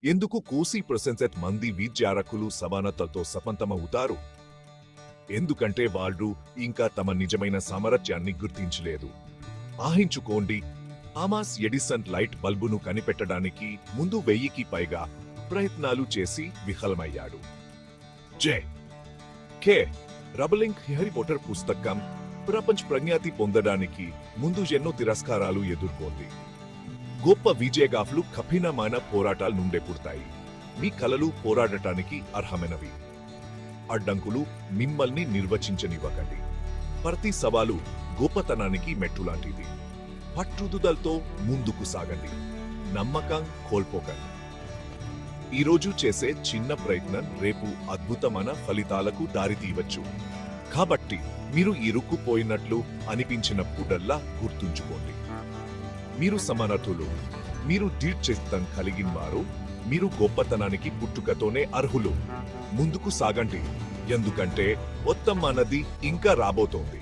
ఎందుకు కోసి ప్రశంసెత్ మంది విద్యార్థులు సమానతతో సమంతమవుతారు? ఎందుకంటే వాళ్ళు ఇంకా తమ నిజమైన సామర్థ్యాన్ని గుర్తించలేదు. ఆహించుకోండి, థామస్ ఎడిసన్ లైట్ బల్బును కనిపెట్టడానికి ముందు 1000కి పైగా ప్రయత్నాలు చేసి విఫలమయ్యాడు. జే కే రబలింగ్ హ్యారీ పాటర్ పుస్తకం ప్రపంచ ప్రజ్ఞాతి పొందడానికి ముందు ఎన్నో తిరస్కారాలు ఎదుర్కొంది. గొప్ప విజయగాఫ్లు కఠినమైన పోరాటాల నుండే పుడతాయి. మీ కలలు పోరాడటానికి అర్హమైనవి. అడ్డంకులు మిమ్మల్ని నిర్వచించనివ్వకండి. ప్రతి సవాలు గొప్పతనానికి మెట్టులాంటిది. పట్టుదలతో ముందుకు సాగండి. నమ్మకం కోల్పోకండి. ఈరోజు చేసే చిన్న ప్రయత్నం రేపు అద్భుతమైన ఫలితాలకు దారితీయవచ్చు. కాబట్టి మీరు ఇరుక్కుపోయినట్లు అనిపించినప్పుడల్లా గుర్తుంచుకోండి, మీరు సమర్థులు, మీరు దీర్ఘచిత్తం కలిగిన వారు, మీరు గొప్పతనానికి పుట్టుకతోనే అర్హులు. ముందుకు సాగండి, ఎందుకంటే ఉత్తమమైనది ఇంకా రాబోతోంది.